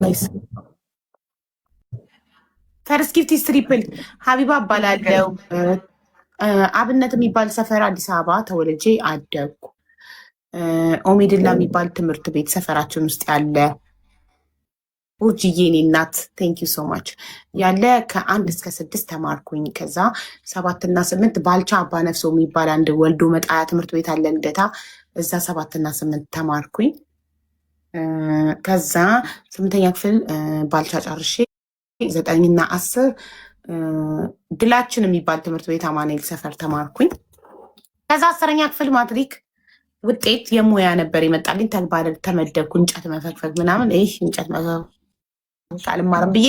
ጋይስ ፈርስት ጊፍት ኢዝ ትሪፕል። ሀቢባ እባላለሁ። አብነት የሚባል ሰፈር አዲስ አበባ ተወልጄ አደግኩ። ኦሜድላ የሚባል ትምህርት ቤት ሰፈራችን ውስጥ ያለ ቡርጅዬ እኔ እናት ቴንክ ዩ ሶ ማች ያለ ከ1 እስከ 6 ተማርኩኝ። ከዛ 7 እና 8 ባልቻ አባ ነፍሶ የሚባል አንድ ወልዶ መጣያ ትምህርት ቤት አለ ልደታ፣ እዛ 7 እና 8 ተማርኩኝ። ከዛ 8ኛ ክፍል ባልቻ ጨርሼ 9 እና 10 ድላችን የሚባል ትምህርት ቤት አማኑኤል ሰፈር ተማርኩኝ። ከዛ 10ኛ ክፍል ማትሪክ ውጤት የሙያ ነበር የመጣልኝ። ተግባር ተመደብኩ። እንጨት መፈግፈግ ምናምን። ይህ እንጨት መፈግፈግ አልማርም ብዬ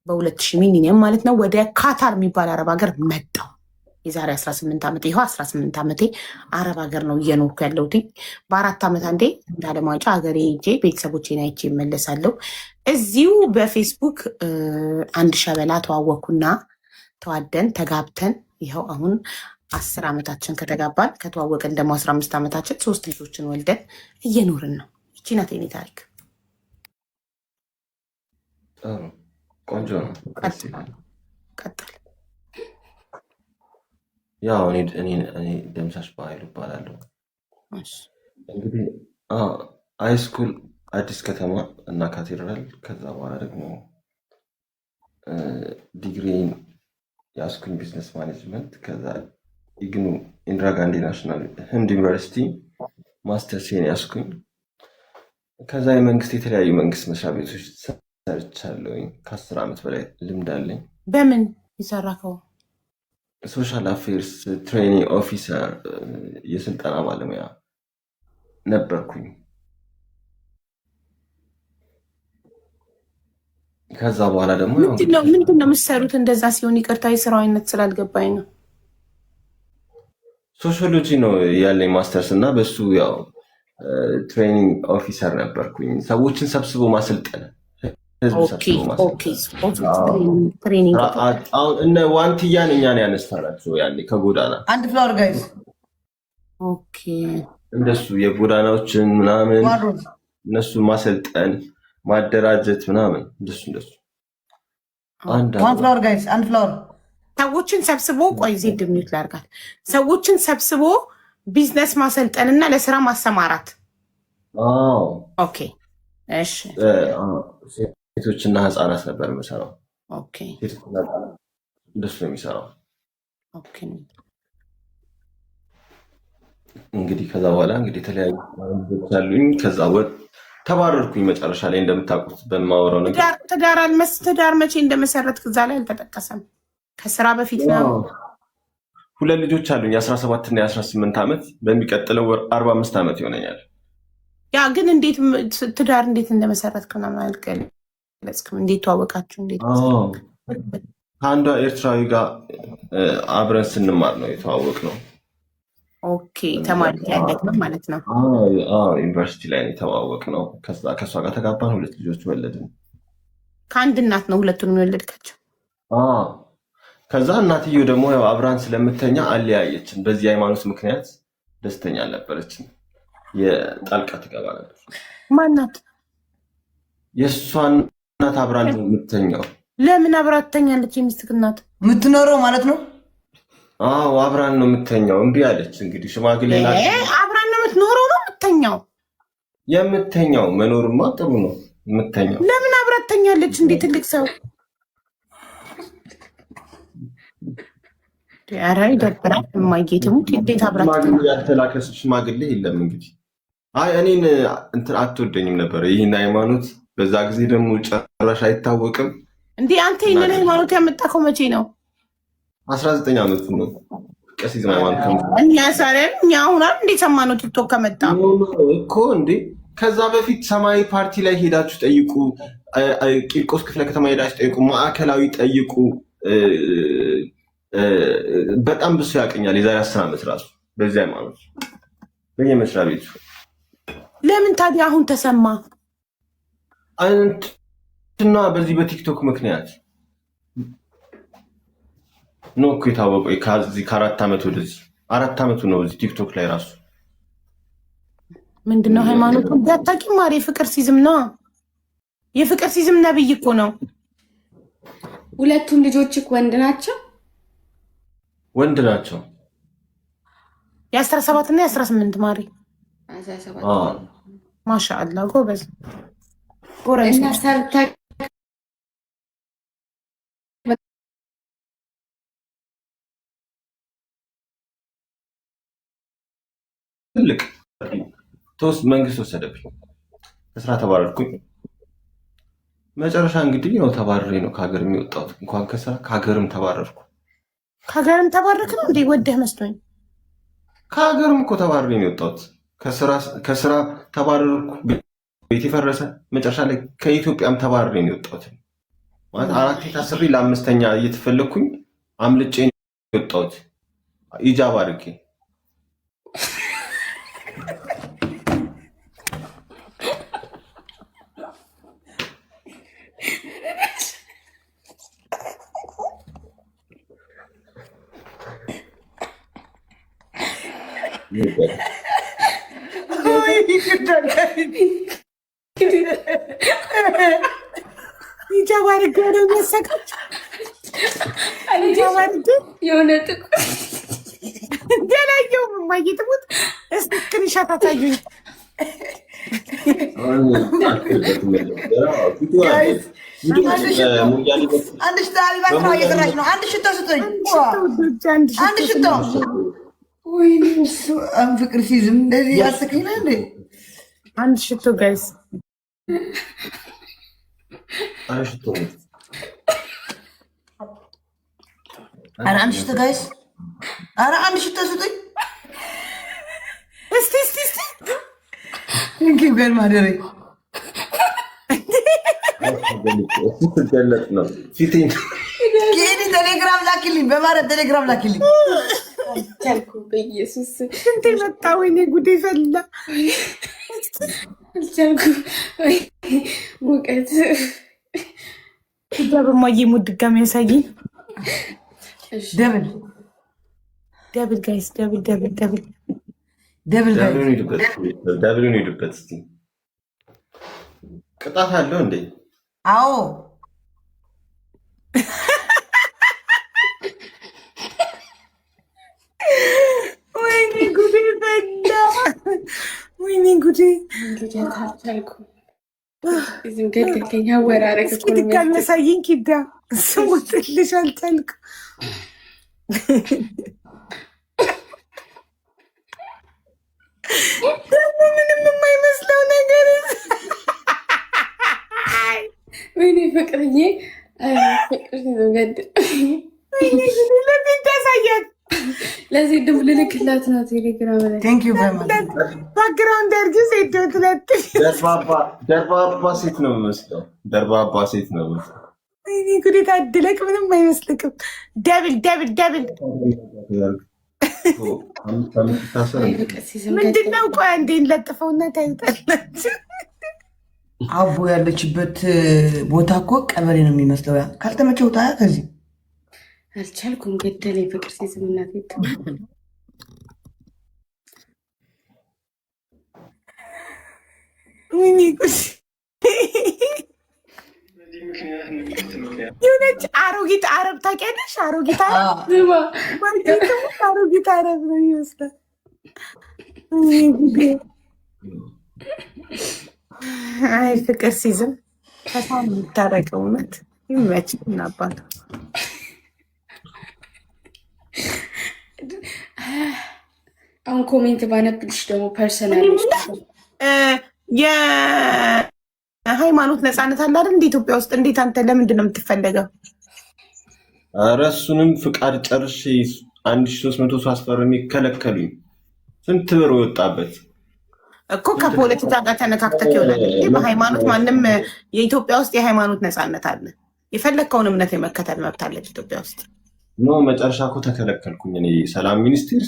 በ2000 ሚሊኒየም ማለት ነው ወደ ካታር የሚባል አረብ ሀገር መጣሁ። የዛሬ 18 ዓመቴ ይኸው 18 ዓመቴ አረብ ሀገር ነው እየኖርኩ ያለሁት። በ4 ዓመት አንዴ እንዳለም ዋንጫ ሀገሬ ሄጄ ቤተሰቦቼን አይቼ እመለሳለሁ። እዚሁ በፌስቡክ አንድ ሸበላ ተዋወቅኩና ተዋደን ተጋብተን ይኸው አሁን 10 ዓመታችን ከተጋባን ከተዋወቅን ደግሞ 15 ዓመታችን 3 ልጆችን ወልደን እየኖርን ነው። ይቺ ናት የኔ ታሪክ። ቆንጆ ነው። ቀጥል። ያው እኔ ደምሳሽ በኃይሉ እባላለሁ። እንግዲህ ሃይስኩል አዲስ ከተማ እና ካቴድራል፣ ከዛ በኋላ ደግሞ ዲግሪን ያስኩኝ ቢዝነስ ማኔጅመንት፣ ከዛ ኢግኑ ኢንዲራ ጋንዲ ናሽናል ህንድ ዩኒቨርሲቲ ማስተርሴን ያስኩኝ። ከዛ የመንግስት የተለያዩ መንግስት መስሪያ ቤቶች ሰርቻለሁኝ። ከ10 ዓመት በላይ ልምድ አለኝ። በምን ይሰራከው? ሶሻል አፌርስ ትሬኒንግ ኦፊሰር፣ የስልጠና ባለሙያ ነበርኩኝ። ከዛ በኋላ ደግሞ ምንድን ነው የምትሰሩት? እንደዛ ሲሆን ይቅርታ የስራው አይነት ስላልገባኝ ነው። ሶሺዮሎጂ ነው ያለኝ ማስተርስ እና በሱ ያው ትሬኒንግ ኦፊሰር ነበርኩኝ። ሰዎችን ሰብስቦ ማሰልጠን፣ ህዝብ ሰብስቦ ማሰልጠን። እነ ዋንትያን እኛን ያነሳናቸው ያኔ ከጎዳና አንድ ፍላወር ጋይዝ እንደሱ የጎዳናዎችን ምናምን እነሱ ማሰልጠን ማደራጀት ምናምን እንደሱ ዋን ፍላወር ጋይዝ አንድ ፍላወር ሰዎችን ሰብስቦ ቆይ ዜድ ሚዩት ላድርጋት። ሰዎችን ሰብስቦ ቢዝነስ ማሰልጠን እና ለስራ ማሰማራት። ኦኬ እሺ። ሴቶችና ህፃናት ነበር የምሰራው። ኦኬ እንደሱ ነው የሚሰራው። ኦኬ እንግዲህ ከዛ በኋላ እንግዲህ የተለያዩ አሉኝ። ከዛ ተባረርኩኝ መጨረሻ ላይ እንደምታውቁት በማወራው ነገር። ትዳር መቼ እንደመሰረት እዛ ላይ አልተጠቀሰም። ከስራ በፊት ነው። 2 ልጆች አሉኝ፣ የ17 እና የ18 ዓመት። በሚቀጥለው ወር 45 ዓመት ይሆነኛል። ያ ግን እንዴት ትዳር እንዴት እንደመሰረትክ ምናምን አልገለጽክም። እንዴት ተዋወቃችሁ? እንዴት ከአንዷ ኤርትራዊ ጋር አብረን ስንማር ነው የተዋወቅ ነው። ኦኬ ተማሪ ያለክ ነው ማለት ነው? ዩኒቨርሲቲ ላይ የተዋወቅ ነው። ከእሷ ጋር ተጋባን፣ 2 ልጆች ወለድን። ከአንድ እናት ነው ሁለቱንም የወለድካቸው? ከዛ እናትየው ደግሞ ያው አብራን ስለምተኛ አለያየችን። በዚህ ሃይማኖት ምክንያት ደስተኛ አልነበረችም። የጣልቃ ትገባ ነበር። ማናት? የእሷ እናት አብራን ነው የምትተኛው። ለምን አብራ ትተኛለች? የሚስትክ እናት የምትኖረው ማለት ነው? አብራን ነው የምትተኛው። እምቢ አለች። እንግዲህ ሽማግሌ አብራን ነው የምትኖረው ነው የምተኛው። መኖርማ ጥሩ ነው። የምተኛው ለምን አብራ ትተኛለች? እንዴ ትልቅ ሰው ኧረ ይደብራል። የማይጌትሙት እንዴት አብራት ያልተላከስ ሽማግሌ የለም። እንግዲህ እኔን እንትን አትወደኝም ነበር ይህን ሃይማኖት። በዛ ጊዜ ደግሞ ጨራሽ አይታወቅም። እንዴ አንተ ይህንን ሃይማኖት ያመጣከው መቼ ነው? 19 ዓመቱ ነው። ቀሲዝ ሃይማኖት እኛ አሁን እንዴት ሰማነው? ቲክቶክ ከመጣ እኮ እንዴ። ከዛ በፊት ሰማያዊ ፓርቲ ላይ ሄዳችሁ ጠይቁ፣ ቂርቆስ ክፍለ ከተማ ሄዳችሁ ጠይቁ፣ ማዕከላዊ ጠይቁ። በጣም ብሶ ያቀኛል። የዛሬ 10 ዓመት ራሱ በዚህ ሃይማኖት በየመስሪያ ቤቱ። ለምን ታዲያ አሁን ተሰማ? እና በዚህ በቲክቶክ ምክንያት ነው እኮ የታወቀው። ከዚህ ከ4 ዓመት ወደዚህ 4 ዓመቱ ነው እዚህ ቲክቶክ ላይ ራሱ። ምንድነው ሃይማኖቱ? ቢያታቂ ማሪ ፍቅር ሲዝም ነው የፍቅር ሲዝም ነብይ እኮ ነው። ሁለቱም ልጆችክ ወንድ ናቸው? ወንድ ናቸው። የ17 እና የ18 ማሪ 17 ማሻአላ ጎበዝ ጎረምሳ እና ሰርታ ትልቅ መንግስት ወሰደብኝ። ከስራ ተባረርኩኝ። መጨረሻ እንግዲህ ያው ተባረሬ ነው ከሀገር የሚወጣሁት። እንኳን ከስራ ከሀገርም ተባረርኩ። ከሀገርም ተባረርክ ነው እንዴ? ወደህ መስሎኝ። ከሀገርም እኮ ተባረሬ ነው የወጣሁት። ከስራ ተባረርኩ፣ ቤት የፈረሰ። መጨረሻ ላይ ከኢትዮጵያም ተባረሬ ነው የወጣሁት። ማለት 4 ታስሬ ለ5ኛ እየተፈለግኩኝ አምልጬ ነው የወጣሁት ኢጃብ አድርጌ። ኢጃብ አድርጌ ነው የሚያሰቃቸው። ኢጃብ አድርጌ የሆነ ጥቁር እንደላየው ማየትሙት እስክሪንሻት አታዩኝ። አንድ ሽቶ ሀቢባ ስራ እየሰራች ነው። አንድ ሽቶ ስጡኝ። አንድ ሽቶ ፍቅር ሲዝም እንደዚህ ያስቀኝ ነው እንዴ? አንድ ሽቶ ጋይስ፣ ኧረ አንድ ሽቶ ጋይስ፣ ኧረ አንድ ሽቶ ስጡኝ። እስቲ እንኪ ገል ማደረ ቴሌግራም ላኪልኝ፣ በማለት ቴሌግራም ላኪልኝ። አልቻልኩም። በኢየሱስ እንዴ መጣ። ወይኔ ጉዴ ፈላ። አልቻልኩም። ሙቀት በማየ ሙድ ድጋሚ ያሳየኝ። ደብል ጋይስ፣ ደብል ደብሉን ሄዱበት። እስኪ ቅጣት አለው እንዴ? አዎ ወይኔ ጉዴ ፈላ። ወይኔ ጉዴ ልጀት አልቻልኩም። ዝም ገደልከኝ። አወራረግ እስኪ ድጋሚ ያሳየኝ። ኪዳ ስሞትልሽ አልቻልኩም። ደግሞ ምንም የማይመስለው ነገር። ወይኔ ፍቅርዬ፣ ፍቅር ገደል። ለምን ታሳያት? ለዚህ ድም ልልክላት ነው ቴሌግራም ላይ። ቴንክ ዩ ቬሪ ማች። ባክግራውንድ አድርጊ። ሴት ትለት ደርባባ ሴት ነው የምመስለው። ደርባባ ሴት ነው የምመስለው። ወይኔ ጉዴ ታድለቅ። ምንም አይመስልክም። ደብል ምንድነው? ቆይ አንዴ እንለጥፈውና ታዩታላችሁ። አቦ ያለችበት ቦታ እኮ ቀበሌ ነው የሚመስለው። ያ ካልተመቸው ታያ ከዚህ አልቻልኩም። ገደለኝ። ፍቅር ሲዝም እናት ወይኔ ጉዴ። የሆነች አሮጊት አረብ ታውቂያለሽ? አሮጊት አረብ ነው ይመስላል። አይ ፍቅር ሲዝም ከሳም የምታረቀው እውነት ይመች እናባል። አሁን ኮሜንት ባነብልሽ ደግሞ ፐርሰናል የሃይማኖት ነፃነት አለ አይደል? እንደ ኢትዮጵያ ውስጥ እንዴት አንተ ለምንድን ነው የምትፈለገው? ኧረ እሱንም ፍቃድ ጨርሼ 1300 ሰው አስፈርሜ ከለከሉኝ። ስንት ብር ወጣበት እኮ። ከፖለቲካ ጋር ተነካክተክ ይሆናል። በሃይማኖት ማንም የኢትዮጵያ ውስጥ የሃይማኖት ነፃነት አለ። የፈለግከውን እምነት የመከተል መብት አለች ኢትዮጵያ ውስጥ። ኖ መጨረሻ እኮ ተከለከልኩኝ። እኔ ሰላም ሚኒስቴር፣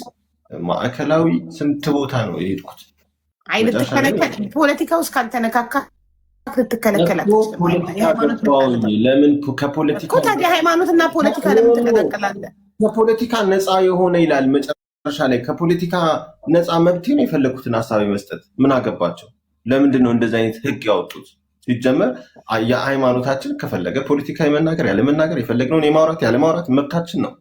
ማዕከላዊ፣ ስንት ቦታ ነው የሄድኩት። አይ ልትከለከል፣ ፖለቲካ ውስጥ ካልተነካካ ልትከለከላት። ለምን ከፖለቲካ ታዲያ ሃይማኖትና ፖለቲካ ለምን ትቀላቀላለህ? ከፖለቲካ ነፃ የሆነ ይላል መጨረሻ ላይ። ከፖለቲካ ነፃ መብቴ ነው የፈለግኩትን ሀሳብ መስጠት። ምን አገባቸው? ለምንድን ነው እንደዚህ አይነት ህግ ያወጡት? ሲጀመር የሃይማኖታችን ከፈለገ ፖለቲካ የመናገር ያለመናገር የፈለግነውን የማውራት ያለማውራት መብታችን ነው።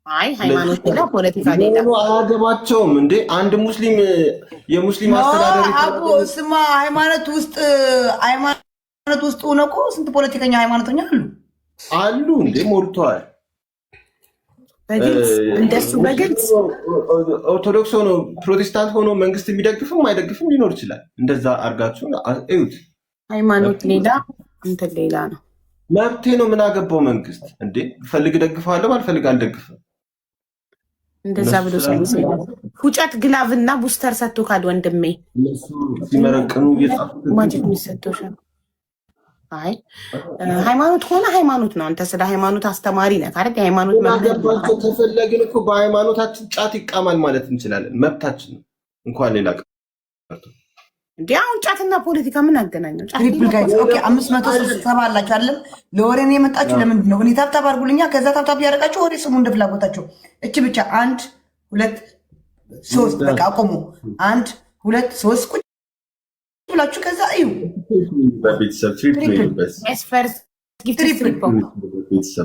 አይ ሃይማኖት ሌላ ፖለቲካ ሌላ አያገባቸውም እንዴ? አንድ ሙስሊም የሙስሊም አስተዳደር አቦ ስማ፣ ሃይማኖት ውስጥ ሆነ እኮ ስንት ፖለቲከኛ ሃይማኖተኛ አሉ እንዴ? ሞልተዋል። እንደሱ በግልጽ ኦርቶዶክስ ሆኖ ፕሮቴስታንት ሆኖ መንግስት የሚደግፍም አይደግፍም ሊኖር ይችላል። እንደዛ አድርጋችሁ እዩት። ሃይማኖት ሌላ እንትን ሌላ ነው። መብቴ ነው። ምን አገባው መንግስት እንዴ? ፈልግ ደግፋለሁ፣ አልፈልግ አልደግፍም። እንደዛ ብሎ ሁጨት ግላቭ እና ቡስተር ሰጥቶ ካል ወንድሜ እነሱ ሲመረቅኑ ማጅት የሚሰጠው አይ ሃይማኖት ሆነ ሃይማኖት ነው። አንተ ስለ ሃይማኖት አስተማሪ ነህ አይደል? የሃይማኖት መብታቸው ከፈለግን እኮ በሃይማኖታችን ጫት ይቃማል ማለት እንችላለን። መብታችን ነው። እንኳን ሌላ እንዴ አሁን ጫትና ፖለቲካ ምን አገናኘው? ትሪፕል ጋይስ ኦኬ 567 አላችሁ አይደለም? ለወሬ ነው የመጣችሁ። ለምንድን ነው እኔ ታብታብ አድርጉልኛ። ከዛ ታብታብ ያደርጋችሁ ወሬ ስሙ እንደ ፍላጎታቸው። እቺ ብቻ 1 2 3 በቃ አቆሙ። 1 2 3 ቁጭ ብላችሁ ከዛ እዩ። በቤተሰብ ትሪፕል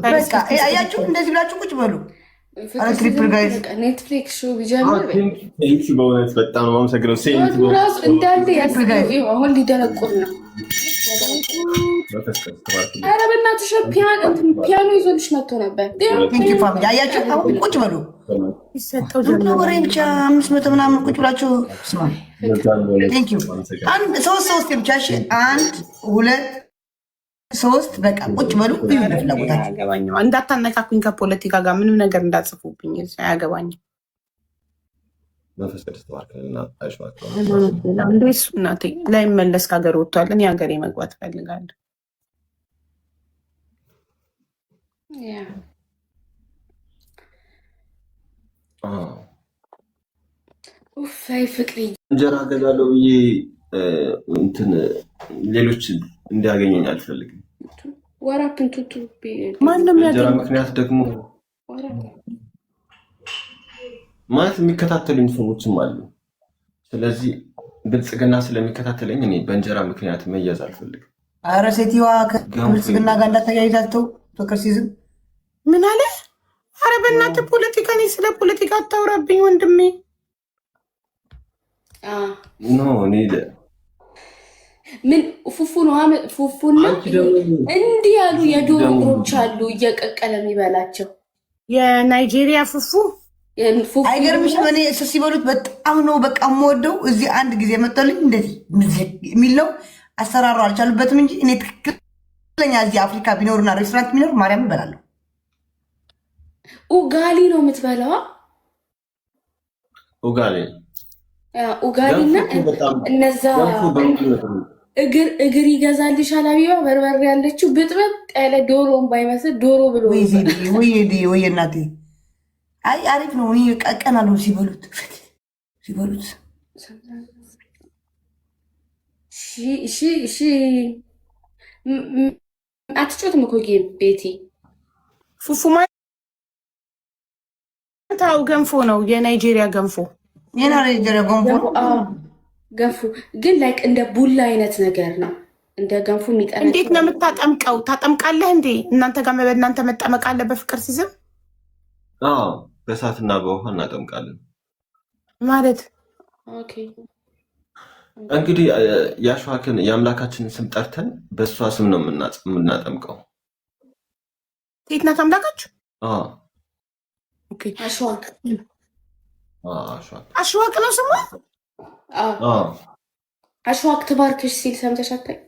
በቃ አያችሁ፣ እንደዚህ ብላችሁ ቁጭ በሉ። ትሪፕል ጋይስ ኔትፍሊክስ ሾው ቢጀምር በእውነት በጣም ነው አመሰግነው። ራሱ እንዳለ ያስገው አሁን ሊደረቁን ነው። ኧረ በእናትሽ ፒያኖ ይዞልሽ መጥቶ ነበር። አያችሁ፣ አሁን ቁጭ በሉ። ወሬ ብቻ 500 ምናምን ቁጭ ብላችሁ ስማ። ሶስት ብቻ እሺ። 1 2 3 በቃ ቁጭ በሉ። አያገባኝም። እንዳታነካኩኝ ከፖለቲካ ጋር ምንም ነገር እንዳጽፉብኝ አያገባኝም። እሱ እናቴ ላይመለስ ከሀገር ወጥቷል። እኔ ሀገሬ መግባት እፈልጋለሁ። ፍቅር እንጀራ ገዛለሁ ብዬ እንትን ሌሎች እንዲያገኘኝ አልፈልግም። ወራፕንቱቱ ማንም እንጀራ ምክንያት ደግሞ ማለት የሚከታተሉኝ ሰዎችም አሉ። ስለዚህ ብልጽግና ስለሚከታተለኝ እኔ በእንጀራ ምክንያት መያዝ አልፈልግም። አረ ሴትዮዋ ከብልጽግና ጋር እንዳተያይዛቸው ፍቅር ሲዝም ምን አለ? አረ በእናትህ ፖለቲካ፣ እኔ ስለ ፖለቲካ አታውራብኝ ወንድሜ። ኖ እኔ ምን ፉፉ ነው ፉፉና እንዲህ ያሉ የዶሮ እግሮች አሉ እየቀቀለ የሚበላቸው የናይጄሪያ ፉፉ አይገርምሽም? እኔ እሱ ሲበሉት በጣም ነው በቃ የምወደው። እዚህ አንድ ጊዜ መጥተልኝ እንደዚህ የሚለው አሰራሩ አልቻሉበትም እንጂ እኔ ትክክለኛ እዚህ አፍሪካ ቢኖርና ሬስቶራንት ቢኖር ማርያም እበላለሁ። ኡጋሊ ነው የምትበላዋ? ኡጋሊና እነዛ እግር ይገዛልሻል። አቢባ በርበሬ ያለችው ብጥበጥ ያለ ዶሮም ባይመስል ዶሮ ብሎ ወይ እናቴ። አይ አሪፍ ነው። እኔ ቀቀናለሁ ሲበሉት እሺ አትጮትም እኮ ቤቲ። ፉፉ ማለት ገንፎ ነው፣ የናይጄሪያ ገንፎ። ገንፎ ግን ላይክ እንደ ቡላ አይነት ነገር ነው። እንደ ገንፎ የሚጠራ። እንዴት ነው የምታጠምቀው? ታጠምቃለህ እንዴ? እናንተ ጋር በእናንተ መጠመቅ አለ በፍቅር ሲዝም? በእሳትና በውሃ እናጠምቃለን ማለት። ኦኬ እንግዲህ የአሸዋክን የአምላካችንን ስም ጠርተን በእሷ ስም ነው የምናጠምቀው። ሴት ናት አምላካችሁ? አሸዋክ ነው ስሟ። አሸዋክ ትባርክሽ ሲል ሰምተሽ አታውቂም?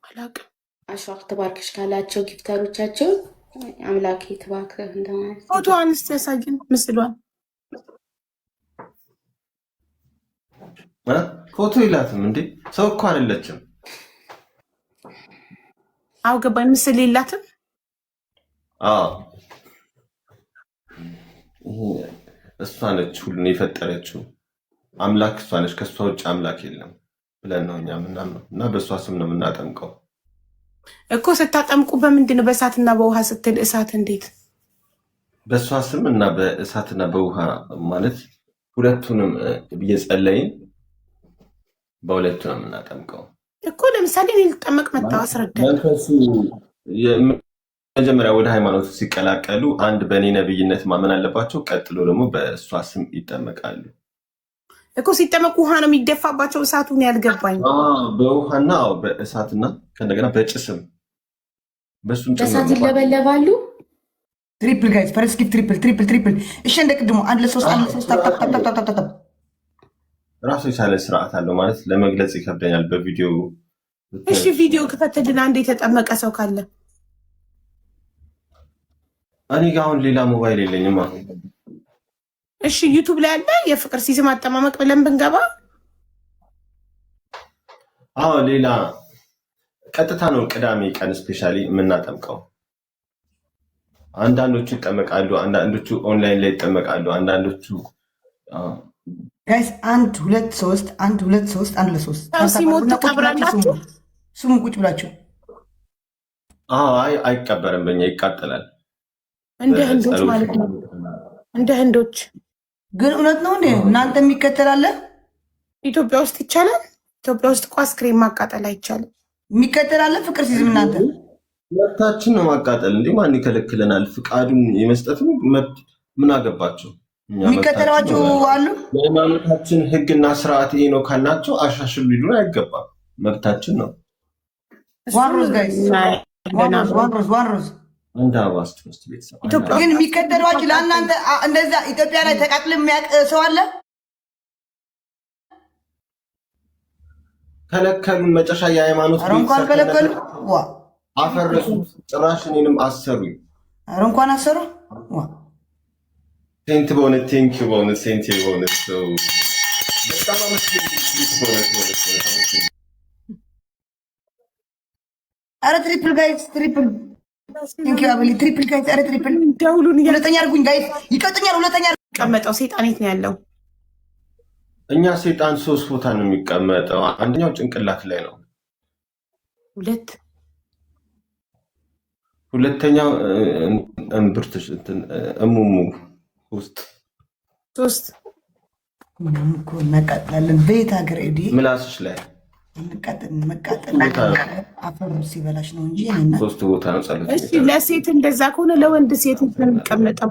አላውቅም። አሸዋክ ትባርክሽ ካላቸው ጊፍተሮቻቸው አምላኬ ትባርክህ እንደማለት። ፎቶዋን እስኪ ያሳየን ምስሏን። ፎቶ የላትም እንዴ? ሰው እኮ አይደለችም። አዎ ገባኝ። ምስል የላትም። እሷ ነች ሁሉን የፈጠረችው። አምላክ እሷ ነች፣ ከእሷ ውጭ አምላክ የለም ብለን ነው እኛ ምናምነው እና በእሷ ስም ነው የምናጠምቀው እኮ። ስታጠምቁ በምንድን ነው? በእሳትና በውሃ ስትል እሳት እንዴት? በእሷ ስም እና በእሳትና በውሃ ማለት ሁለቱንም እየጸለይን በሁለቱ ነው የምናጠምቀው። እኮ ለምሳሌ እኔ ልጠመቅ መጣሁ አስረዳኝ። መንፈሱ መጀመሪያ ወደ ሃይማኖቱ ሲቀላቀሉ አንድ በእኔ ነብይነት ማመን አለባቸው። ቀጥሎ ደግሞ በእሷ ስም ይጠመቃሉ እኮ። ሲጠመቁ ውሃ ነው የሚደፋባቸው? እሳቱን ያልገባኝ። በውሃና በእሳትና ከእንደገና በጭስም በሱም በእሳት ይለበለባሉ። ትሪፕል ጋይስ ፈርስት ጊፍት ትሪፕል። እሺ እንደ ቅድሙ አንድ ለሶስት ታፕ ራሱ የቻለ ስርዓት አለው ማለት ለመግለጽ ይከብደኛል በቪዲዮ። እሺ ቪዲዮ ክፈትልን አንድ የተጠመቀ ሰው ካለ። እኔ ጋ አሁን ሌላ ሞባይል የለኝም። እሺ ዩቱብ ላይ አለ የፍቅር ሲዝም አጠማመቅ ብለን ብንገባ? ሌላ ቀጥታ ነው ቅዳሜ ቀን ስፔሻሊ የምናጠምቀው። አንዳንዶቹ ይጠመቃሉ፣ አንዳንዶቹ ኦንላይን ላይ ይጠመቃሉ፣ አንዳንዶቹ ጋይስ 1 2 3 1 2 3 1 2 3 ሲሞት ተቀብራላችሁ። ስሙ ቁጭ ብላችሁ። አይ አይቀበርም፣ በእኛ ይቃጠላል። እንደ ህንዶች ማለት ነው። እንደ ህንዶች ግን እውነት ነው እንዴ? እናንተ የሚከተላለ ኢትዮጵያ ውስጥ ይቻላል? ኢትዮጵያ ውስጥ እኮ አስክሬን ማቃጠል አይቻልም። የሚከተላለ ፍቅር ሲዝም እናንተ መብታችን ነው ማቃጠል። እንዴ ማን ይከለክለናል? ፍቃዱን የመስጠት መብት ምን አገባቸው? የሚከተሏቸው አሉ። የሃይማኖታችን ህግና ስርዓት ይሄ ነው ካልናቸው አሻሽሉ ሊሉን አይገባም። መብታችን ነው። ዋንሮዝ ጋይስ ዋንሮዝ እንደ አባስት ውስጥ ቤተሰብ ግን የሚከተሏችሁ ለእናንተ እንደዛ ኢትዮጵያ ላይ ተቃጥሎ የሚያውቅ ሰው አለ? ከለከሉን። መጨረሻ የሃይማኖት እንኳን ከለከሉ አፈረሱት። ጭራሽ እኔንም አሰሩኝ። እንኳን አሰሩ። ሴንት በእውነት ቴንኪ በእውነት ሴንት በእውነት ሰው በጣም አመስግን። ኧረ ትሪፕል ጋይስ ትሪፕል ቴንኪ አበሊ ትሪፕል ጋይስ ኧረ ትሪፕል ደውሉን ሁለተኛ አድርጉኝ ጋይስ ይቀጥኛል። ሁለተኛ ቀመጠው ሴጣን የት ነው ያለው? እኛ ሴጣን 3 ቦታ ነው የሚቀመጠው። አንደኛው ጭንቅላት ላይ ነው። ሁለተኛው እምብርትሽ እሙሙ ውስጥ 3 እናቃጥላለን። በየት ሀገር ኤዲ ምላስሽ ላይ መቃጠል አፈር ሲበላሽ ነው እንጂ 3 ቦታ ነው ጸሎት። እሺ ለሴት እንደዛ ከሆነ ለወንድ ሴት ነው የሚቀመጠው?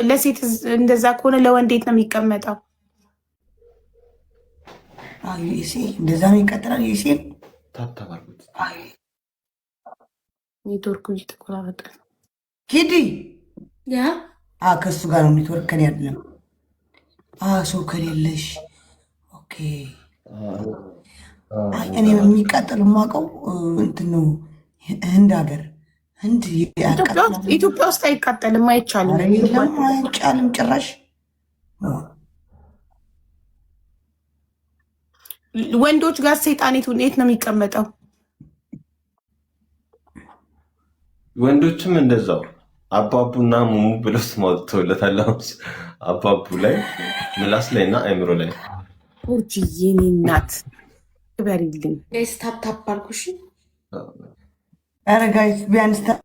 ለሴት እንደዛ ከሆነ ለወንድ የት ነው የሚቀመጠው? ዩኤስኤ እንደዛ ነው ይቀጥላል። ዩኤስኤ ታታባሉት ኔትወርኩ እየተቆራረጠ ነው። ኪዲ ያ ከሱ ጋር ነው ኔትወርክ ከኔ አይደለም። ሰው ከሌለሽ ኦኬ። እኔ የሚቃጠሉ ማውቀው እንትን ነው ህንድ ሀገር ህንድ ኢትዮጵያ ውስጥ አይቃጠልም፣ አይቻልም። አይቻልም ጭራሽ። ወንዶች ጋር ሰይጣኔቱ የት ነው የሚቀመጠው? ወንዶችም እንደዛው አባቡና ሙሙ ብለው ስም አውጥተውለታል። አባቡ ላይ ምላስ ላይ እና አይምሮ ላይ ኦጂዬ እናት ክበሪልኝ። ጋይስ ታፕ አድርጉሽ። ኧረ ጋይስ ቢያንስ ታፕ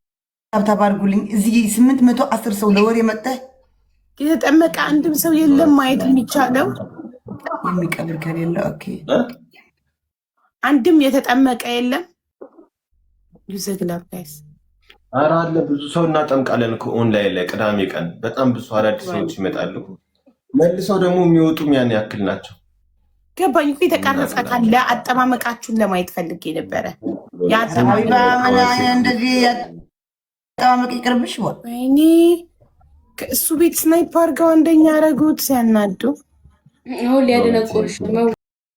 አድርጉልኝ። እዚህ 810 ሰው ለወሬ መጣ። የተጠመቀ አንድም ሰው የለም ማየት የሚቻለው የሚቀብር ከሌለ ኦኬ። አንድም የተጠመቀ የለም። ዩዘግላብ ጋይስ ኧረ አለ ብዙ ሰው እናጠምቃለን እኮ ኦንላይን ላይ ቅዳሜ ቀን በጣም ብዙ አዳዲስ ሰዎች ይመጣሉ። መልሰው ደግሞ የሚወጡም ያን ያክል ናቸው። ገባኝ እኮ የተቀረጸ ካለ አጠማመቃችሁን ለማየት ፈልጌ ነበረ። እንደዚህ አጠማመቅ ይቅርብሽ። ወይኔ ከእሱ ቤት ስናይፕ አድርገው አንደኛ ያደረጉት ሲያናዱ። አሁን ሊያደነቁርሽ ነው።